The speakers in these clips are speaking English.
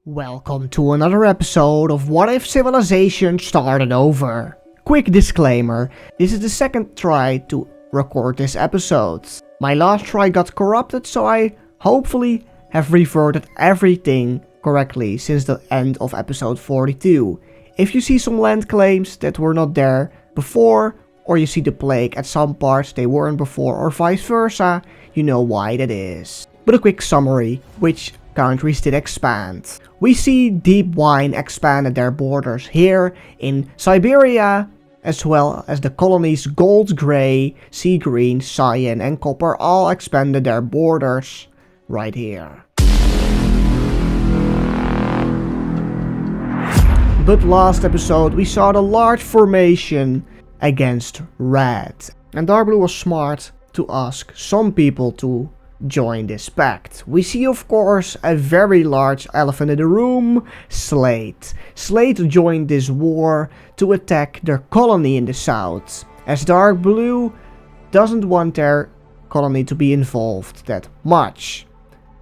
Welcome to another episode of What If Civilization Started Over. Quick disclaimer, this is the second try to record this episode. My last try got corrupted, so I hopefully have reverted everything correctly since the end of episode 42. If you see some land claims that were not there before, or you see the plague at some parts they weren't before, or vice versa, you know why that is. But a quick summary, which countries did expand. We see Deep Wine expanded their borders here in Siberia, as well as the colonies Gold, Grey, Sea Green, Cyan and Copper all expanded their borders right here. But last episode we saw the large formation against Red, and Dark Blue was smart to ask some people to join this pact. We see of course a very large elephant in the room, Slate. Slate joined this war to attack their colony in the south, as Dark Blue doesn't want their colony to be involved that much.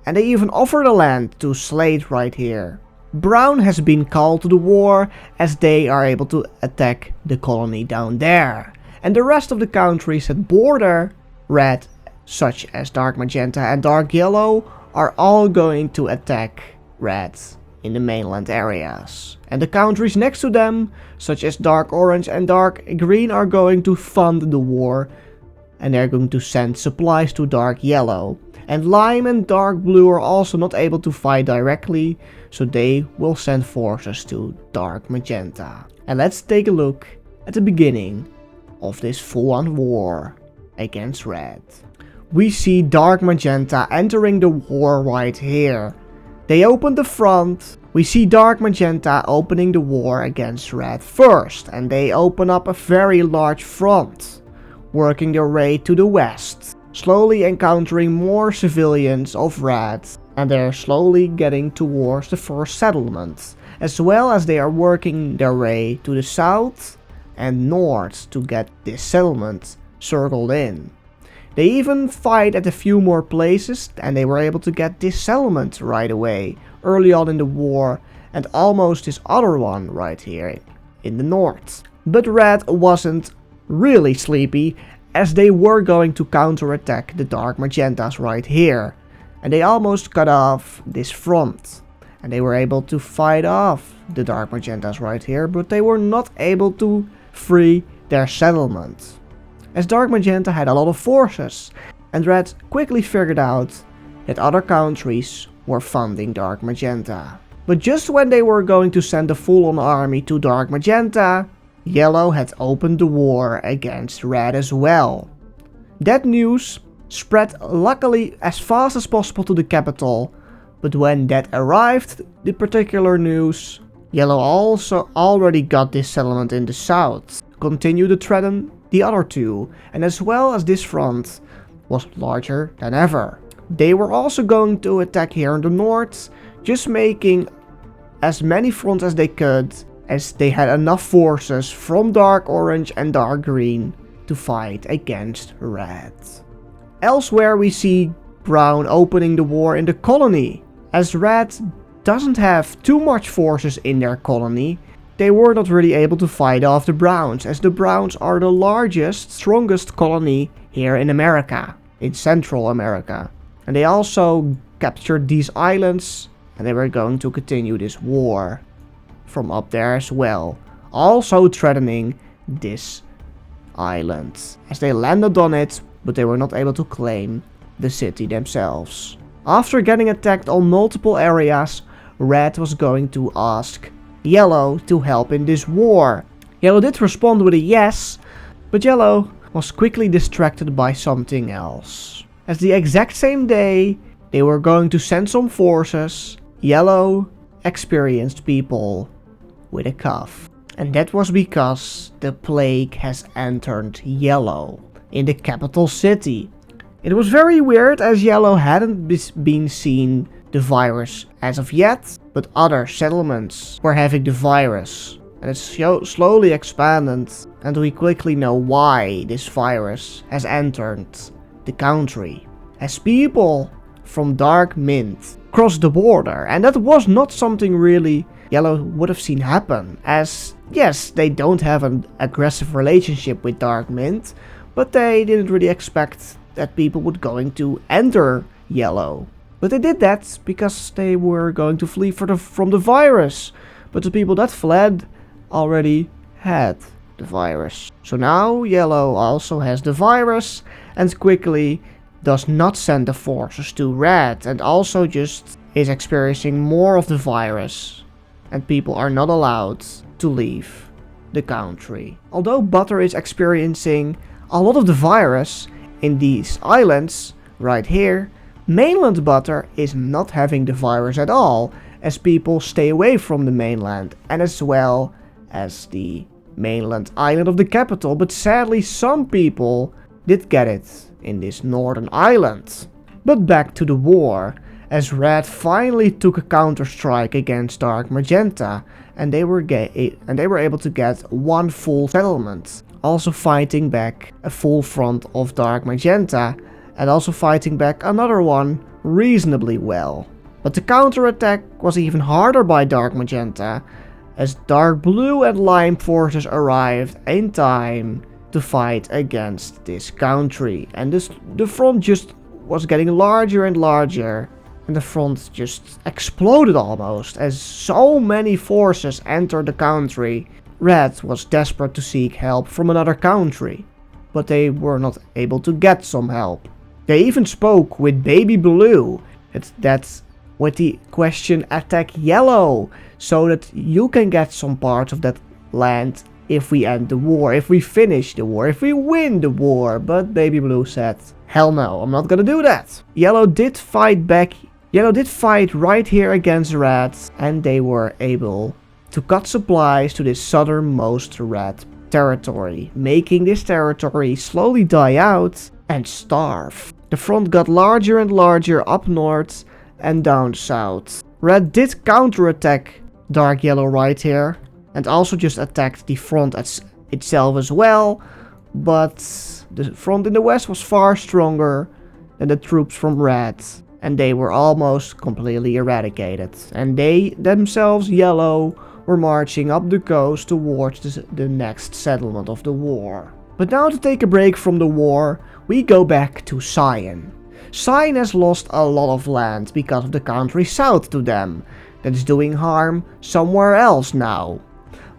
And they even offer the land to Slate right here. Brown has been called to the war as they are able to attack the colony down there. And the rest of the countries that border Red, such as Dark Magenta and Dark Yellow, are all going to attack Red in the mainland areas. And the countries next to them, such as Dark Orange and Dark Green, are going to fund the war, and they're going to send supplies to Dark Yellow. And Lime and Dark Blue are also not able to fight directly, so they will send forces to Dark Magenta. And let's take a look at the beginning of this full-on war against Red. We see Dark Magenta entering the war right here. They opened the front. We see Dark Magenta opening the war against Red first, and they open up a very large front, working their way to the west, slowly encountering more civilians of Red, and they're slowly getting towards the first settlement, as well as they are working their way to the south and north to get this settlement circled in. They even fight at a few more places, and they were able to get this settlement right away, early on in the war, and almost this other one right here in the north. But Red wasn't really sleepy, as they were going to counterattack the Dark Magentas right here, and they almost cut off this front, and they were able to fight off the Dark Magentas right here, but they were not able to free their settlement, as Dark Magenta had a lot of forces, and Red quickly figured out that other countries were funding Dark Magenta. But just when they were going to send a full-on army to Dark Magenta, Yellow had opened the war against Red as well. That news spread luckily as fast as possible to the capital, but when that arrived, the particular news, Yellow also already got this settlement in the south, continued to threaten the other two, and as well as this front was larger than ever. They were also going to attack here in the north, just making as many fronts as they could, as they had enough forces from Dark Orange and Dark Green to fight against Red. Elsewhere we see Brown opening the war in the colony, as Red doesn't have too much forces in their colony. They were not really able to fight off the Browns, as the Browns are the largest, strongest colony here in America, in Central America. And they also captured these islands, and they were going to continue this war from up there as well, also threatening this island, as they landed on it, but they were not able to claim the city themselves. After getting attacked on multiple areas, Red was going to ask Yellow to help in this war. Yellow did respond with a yes, but Yellow was quickly distracted by something else. As the exact same day they were going to send some forces, Yellow experienced people with a cough. And that was because the plague has entered Yellow in the capital city. It was very weird, as Yellow hadn't been seen the virus as of yet, but other settlements were having the virus, and it slowly expanded, and we quickly know why this virus has entered the country, as people from dark mint crossed the border, and that was not something really Yellow would have seen happen, as yes, they don't have an aggressive relationship with dark mint, but they didn't really expect that people would going to enter Yellow. But they did that because they were going to flee from the virus, but the people that fled already had the virus. So now Yellow also has the virus and quickly does not send the forces to Red, and also just is experiencing more of the virus, and people are not allowed to leave the country. Although Butter is experiencing a lot of the virus in these islands right here, mainland Butter is not having the virus at all, as people stay away from the mainland and as well as the mainland island of the capital, but sadly some people did get it in this northern island. But back to the war, as Red finally took a counter-strike against Dark Magenta, and they were able to get one full settlement, also fighting back a full front of Dark Magenta, and also fighting back another one reasonably well. But the counterattack was even harder by Dark Magenta, as Dark Blue and Lime forces arrived in time to fight against this country, and the front just was getting larger and larger, and the front just exploded almost, as so many forces entered the country. Red was desperate to seek help from another country, but they were not able to get some help. They even spoke with Baby Blue, that's with the question attack Yellow, so that you can get some parts of that land if we end the war, if we finish the war, if we win the war. But Baby Blue said, hell no, I'm not gonna do that. Yellow did fight back. Yellow did fight right here against Red, and they were able to cut supplies to this southernmost Red territory, making this territory slowly die out and starve. The front got larger and larger up north and down south. Red did counterattack Dark Yellow right here, and also just attacked the front itself as well, but the front in the west was far stronger than the troops from Red, and they were almost completely eradicated. And they themselves, Yellow, were marching up the coast towards the next settlement of the war. But now, to take a break from the war, we go back to Cyan. Cyan has lost a lot of land because of the country south to them that is doing harm somewhere else now.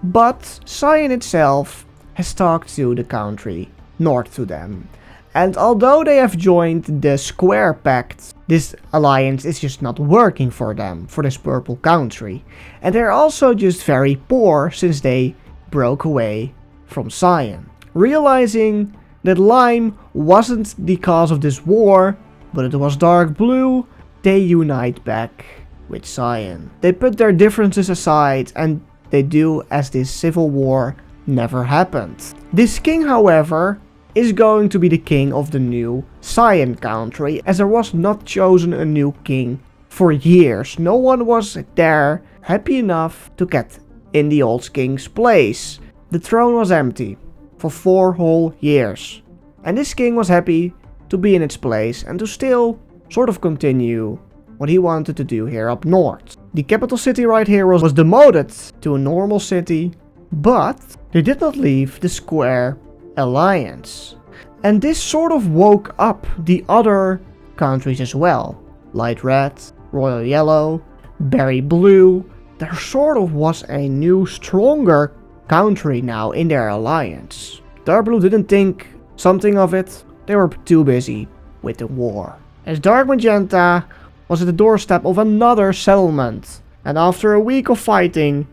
But Cyan itself has talked to the country north to them. And although they have joined the Square Pact, this alliance is just not working for them, for this purple country. And they're also just very poor since they broke away from Cyan. Realizing that Lime wasn't the cause of this war, but it was Dark Blue, they unite back with Cyan. They put their differences aside and they do as this civil war never happened. This king, however, is going to be the king of the new Cyan country, as there was not chosen a new king for years. No one was there happy enough to get in the old king's place. The throne was empty for 4 whole years, and this king was happy to be in its place and to still sort of continue what he wanted to do here up north. The capital city right here was demoted to a normal city, but they did not leave the Square Alliance. And this sort of woke up the other countries as well. Light Red, Royal Yellow, Berry Blue. There sort of was a new, stronger country now in their alliance. Dark Blue didn't think something of it. They were too busy with the war. As Dark Magenta was at the doorstep of another settlement, and after a week of fighting,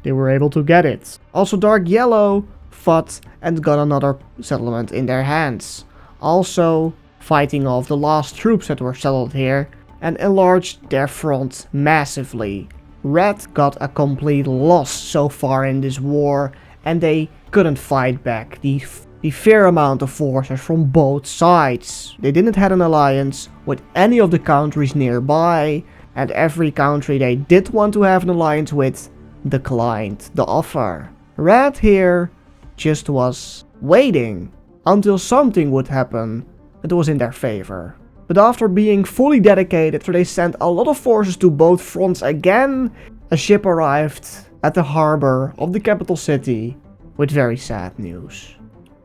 they were able to get it. Also, Dark Yellow fought and got another settlement in their hands, also fighting off the last troops that were settled here and enlarged their front massively. Red got a complete loss so far in this war, and they couldn't fight back the fair amount of forces from both sides. They didn't have an alliance with any of the countries nearby, and every country they did want to have an alliance with declined the offer. Red here just was waiting until something would happen that was in their favor. But after being fully dedicated, they sent a lot of forces to both fronts again. A ship arrived at the harbor of the capital city with very sad news.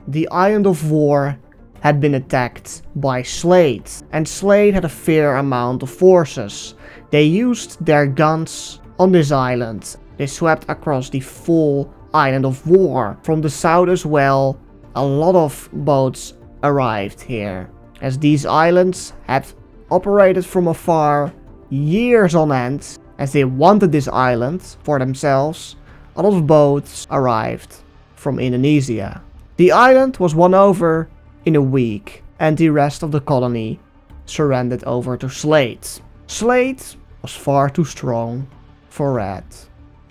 The island of War had been attacked by Slade, and Slade had a fair amount of forces. They used their guns on this island. They swept across the full island of War. From the south as well, a lot of boats arrived here, as these islands had operated from afar years on end. As they wanted this island for themselves, a lot of boats arrived from Indonesia. The island was won over in a week, and the rest of the colony surrendered over to Slade. Slade was far too strong for Red,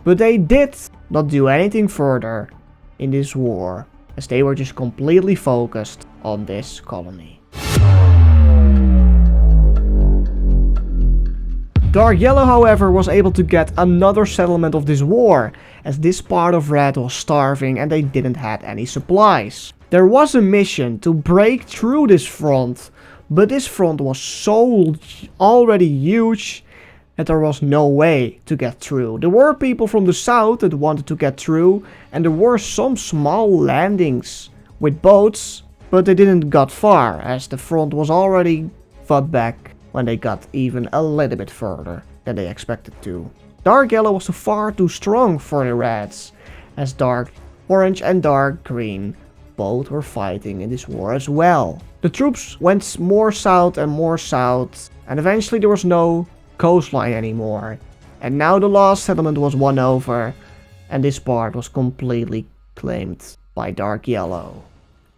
but they did not do anything further in this war, as they were just completely focused on this colony. Dark Yellow, however, was able to get another settlement of this war, as this part of Red was starving and they didn't have any supplies. There was a mission to break through this front, but this front was so already huge that there was no way to get through. There were people from the south that wanted to get through, and there were some small landings with boats, but they didn't got far, as the front was already fought back when they got even a little bit further than they expected to. Dark Yellow was far too strong for the Reds, as Dark Orange and Dark Green both were fighting in this war as well. The troops went more south, and eventually there was no coastline anymore. And now the last settlement was won over, and this part was completely claimed by Dark Yellow.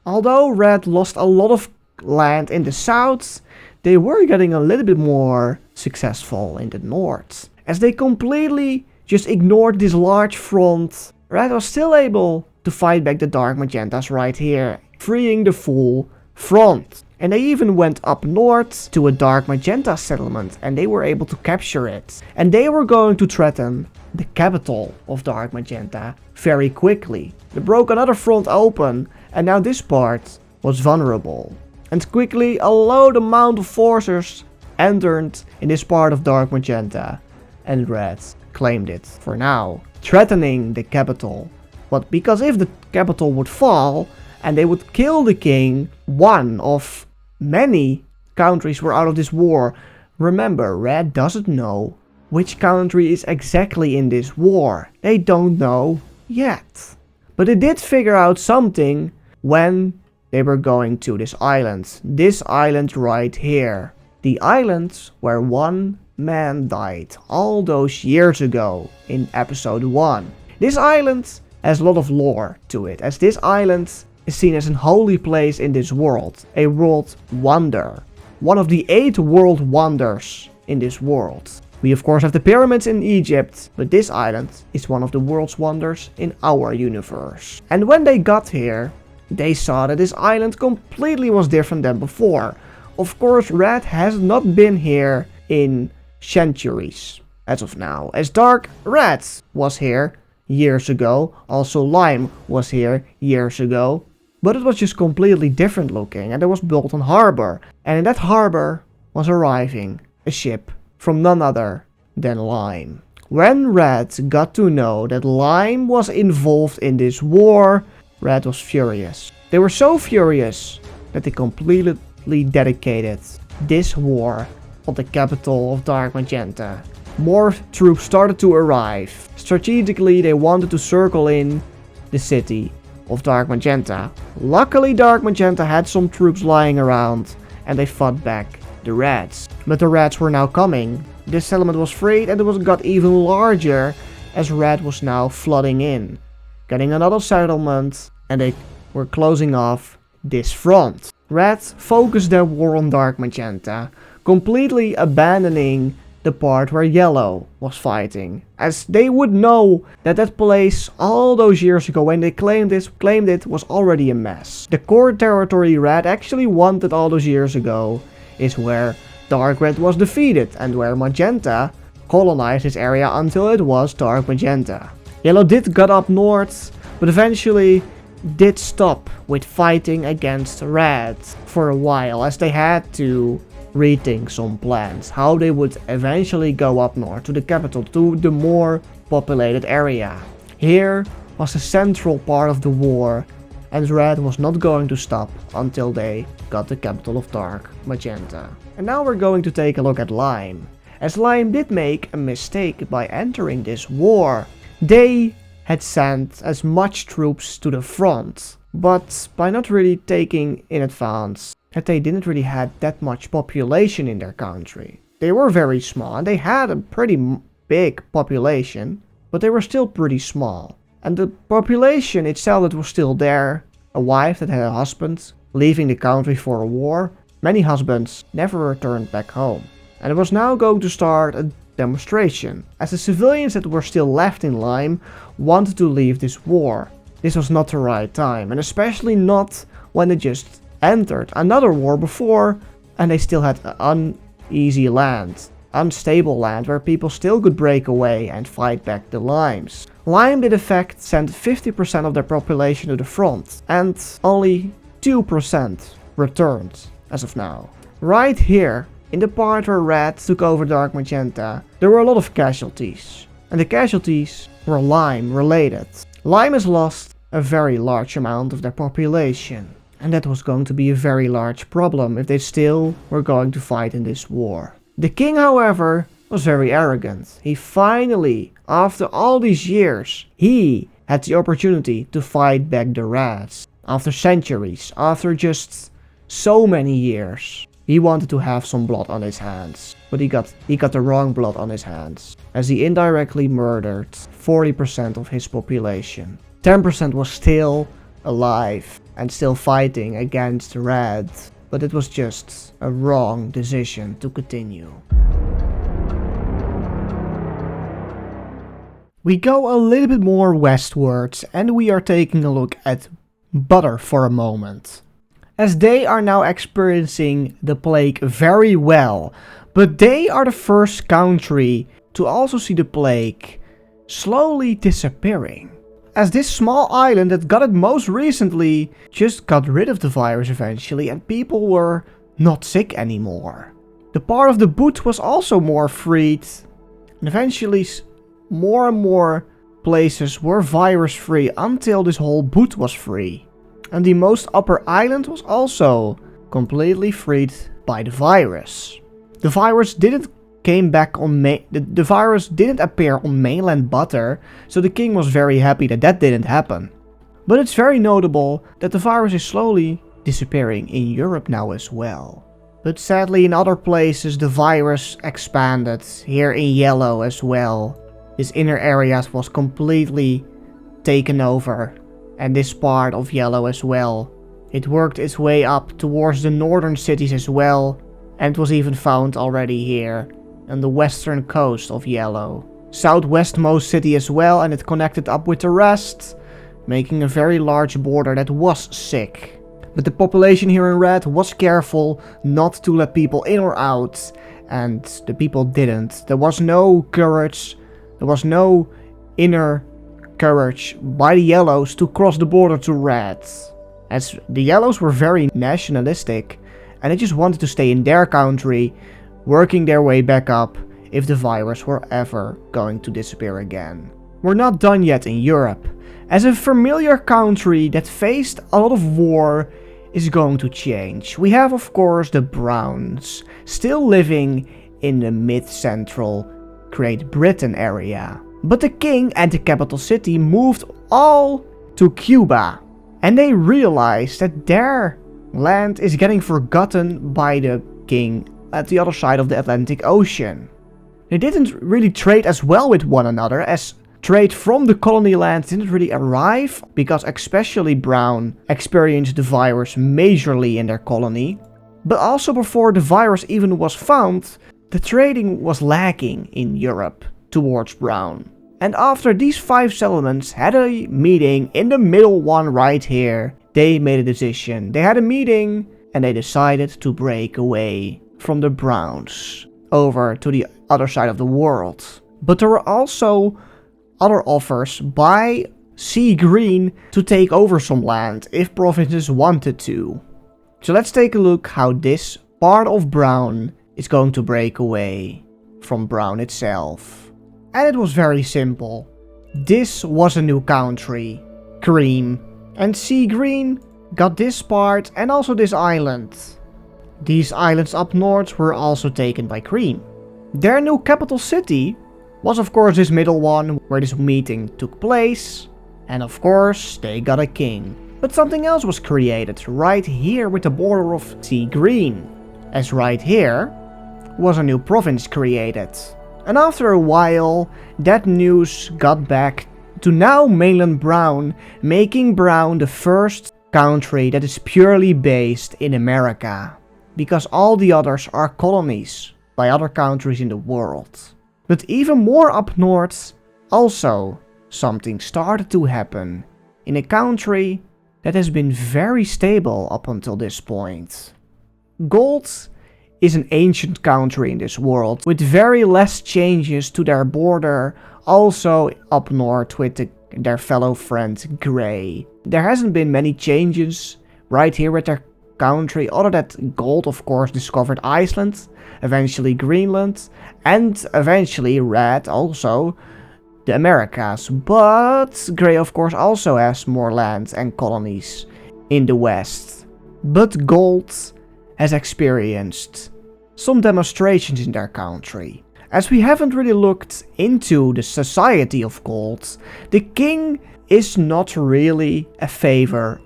Although Red lost a lot of land in the south, they were getting a little bit more successful in the north. As they completely just ignored this large front, Red was still able to fight back the Dark Magentas right here, freeing the full front. And they even went up north to a Dark Magenta settlement, and they were able to capture it. And they were going to threaten the capital of Dark Magenta very quickly. They broke another front open, and now this part was vulnerable. And quickly a low amount of forces entered in this part of Dark Magenta, and Red claimed it for now, threatening the capital. But because if the capital would fall and they would kill the king, one of many countries were out of this war. Remember, Red doesn't know which country is exactly in this war. They don't know yet. But they did figure out something when they were going to this island. This island right here. The island where one man died all those years ago in episode 1. This island has a lot of lore to it, as this island is seen as an holy place in this world. A world wonder. One of the 8 world wonders in this world. We of course have the pyramids in Egypt, but this island is one of the world's wonders in our universe. And when they got here, they saw that this island completely was different than before. Of course, Red has not been here in centuries as of now, as Dark Red was here years ago, also Lime was here years ago, but it was just completely different looking, and it was built on harbor, and in that harbor was arriving a ship from none other than Lime. When Red got to know that Lime was involved in this war, Red was furious. They were so furious that they completely dedicated this war on the capital of Dark Magenta. More troops started to arrive. Strategically, they wanted to circle in the city of Dark Magenta. Luckily, Dark Magenta had some troops lying around, and they fought back the Reds. But the Reds were now coming. This settlement was freed, and it got even larger as Red was now flooding in, getting another settlement, and they were closing off this front. Red focused their war on Dark Magenta, completely abandoning the part where Yellow was fighting, as they would know that that place all those years ago when they claimed it was already a mess. The core territory Red actually wanted all those years ago is where Dark Red was defeated and where Magenta colonized this area until it was Dark Magenta. Yellow did get up north, but eventually did stop with fighting against Red for a while, as they had to rethink some plans, how they would eventually go up north to the capital, to the more populated area. Here was the central part of the war, and Red was not going to stop until they got the capital of Dark Magenta. And now we're going to take a look at Lime, as Lime did make a mistake by entering this war. They had sent as much troops to the front, but by not really taking in advance that they didn't really have that much population in their country. They were very small, and they had a pretty big population, but they were still pretty small. And the population itself that was still there, a wife that had a husband leaving the country for a war, many husbands never returned back home. And it was now going to start a demonstration, as the civilians that were still left in Lime wanted to leave this war. This was not the right time, and especially not when they just entered another war before and they still had uneasy land, unstable land where people still could break away and fight back the Limes. Lime did in fact send 50% of their population to the front, and only 2% returned as of now. Right here, in the part where Red took over Dark Magenta, there were a lot of casualties, and the casualties were Lime related. Lime has lost a very large amount of their population, and that was going to be a very large problem if they still were going to fight in this war. The king, however, was very arrogant. He finally, after all these years, he had the opportunity to fight back the Rats. After centuries, after just so many years, he wanted to have some blood on his hands. But he got the wrong blood on his hands, as he indirectly murdered 40% of his population. 10% was still alive and still fighting against Red, but it was just a wrong decision to continue. We go a little bit more westwards, and we are taking a look at Butter for a moment, as they are now experiencing the plague very well, but they are the first country to also see the plague slowly disappearing, as this small island that got it most recently just got rid of the virus eventually, and people were not sick anymore. The part of the boot was also more freed, and eventually more and more places were virus free until this whole boot was free. And the most upper island was also completely freed by the virus. The virus didn't the virus didn't appear on mainland Butter, so the king was very happy that that didn't happen. But it's very notable that the virus is slowly disappearing in Europe now as well. But sadly in other places the virus expanded, here in Yellow as well. This inner area was completely taken over, and this part of Yellow as well. It worked its way up towards the northern cities as well, and was even found already here on the western coast of Yellow. Southwestmost city as well, and it connected up with the rest, making a very large border that was sick. But the population here in Red was careful not to let people in or out, and the people didn't. There was no courage, there was no inner courage by the Yellows to cross the border to Red, as the Yellows were very nationalistic and they just wanted to stay in their country, working their way back up if the virus were ever going to disappear again. We're not done yet in Europe, as a familiar country that faced a lot of war is going to change. We have of course the Browns, still living in the mid-central Great Britain area. But the king and the capital city moved all to Cuba, and they realized that their land is getting forgotten by the king at the other side of the Atlantic Ocean. They didn't really trade as well with one another, as trade from the colony lands didn't really arrive, because especially Brown experienced the virus majorly in their colony. But also before the virus even was found, the trading was lacking in Europe towards Brown. And after these 5 settlements had a meeting in the middle one right here, they made a decision. They had a meeting and they decided to break away from the Browns over to the other side of the world. But there were also other offers by Sea Green to take over some land if provinces wanted to. So let's take a look how this part of Brown is going to break away from Brown itself. And it was very simple. This was a new country, Cream, and Sea Green got this part and also this island. These islands up north were also taken by Cream. Their new capital city was of course this middle one where this meeting took place, and of course they got a king. But something else was created right here with the border of Sea Green, as right here was a new province created. And after a while that news got back to now mainland Brown, making Brown the first country that is purely based in America, because all the others are colonies by other countries in the world. But even more up north, also something started to happen in a country that has been very stable up until this point. Gold is an ancient country in this world with very less changes to their border, also up north with their fellow friend Grey. There hasn't been many changes right here with their country, other that Gold of course discovered Iceland, eventually Greenland, and eventually Red also the Americas. But Grey of course also has more land and colonies in the west. But Gold has experienced some demonstrations in their country. As we haven't really looked into the society of Gold, the king is not really a favor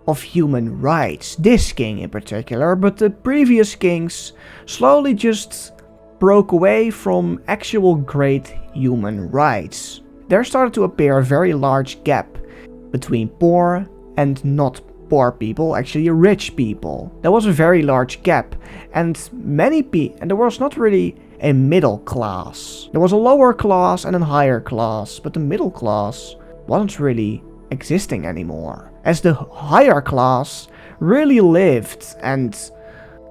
of human rights, this king in particular, but the previous kings slowly just broke away from actual great human rights. There started to appear a very large gap between poor and not poor people, actually rich people. There was a very large gap, and there was not really a middle class. There was a lower class and a higher class, but the middle class wasn't really existing anymore, as the higher class really lived and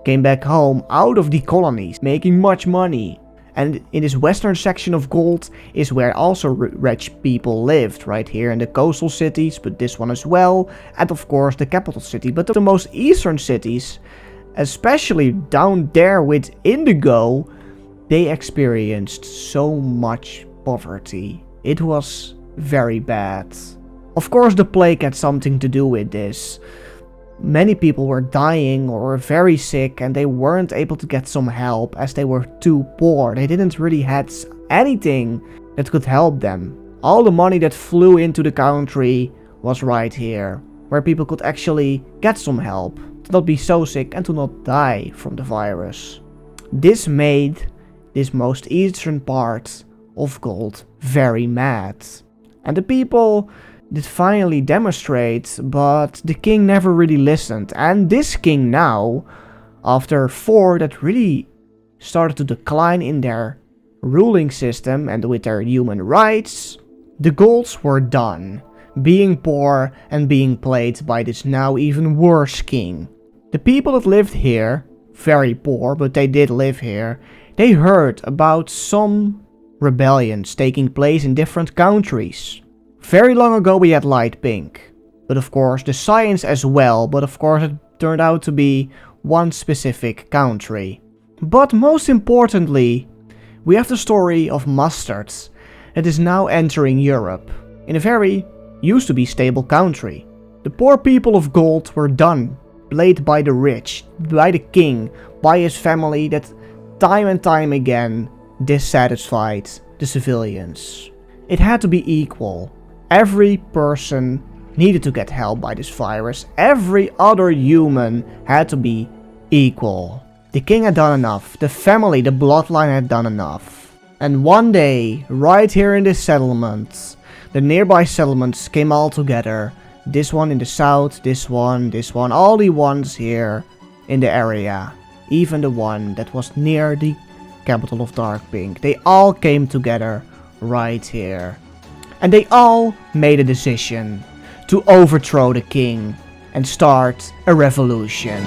came back home out of the colonies, making much money. And in this western section of Gold is where also rich people lived, right here in the coastal cities, but this one as well, and of course the capital city. But the most eastern cities, especially down there with Indigo, they experienced so much poverty. It was very bad. Of course the plague had something to do with this. Many people were dying or were very sick and they weren't able to get some help as they were too poor. They didn't really have anything that could help them. All the money that flew into the country was right here, where people could actually get some help, to not be so sick and to not die from the virus. This made this most eastern part of Gold very mad. And the people did finally demonstrate, but the king never really listened. And this king now, after 4 that really started to decline in their ruling system and with their human rights, the Golds were done, being poor and being played by this now even worse king. The people that lived here, very poor, but they did live here, they heard about some rebellions taking place in different countries. Very long ago we had Light Pink, but of course the science as well, but of course it turned out to be one specific country. But most importantly, we have the story of Mustard that is now entering Europe, in a very used to be stable country. The poor people of Gold were done, played by the rich, by the king, by his family that time and time again dissatisfied the civilians. It had to be equal. Every person needed to get help by this virus. Every other human had to be equal. The king had done enough. The family, the bloodline had done enough. And one day, right here in this settlement, the nearby settlements came all together. This one in the south, this one, all the ones here in the area. Even the one that was near the capital of Dark Pink. They all came together right here. And they all made a decision to overthrow the king and start a revolution.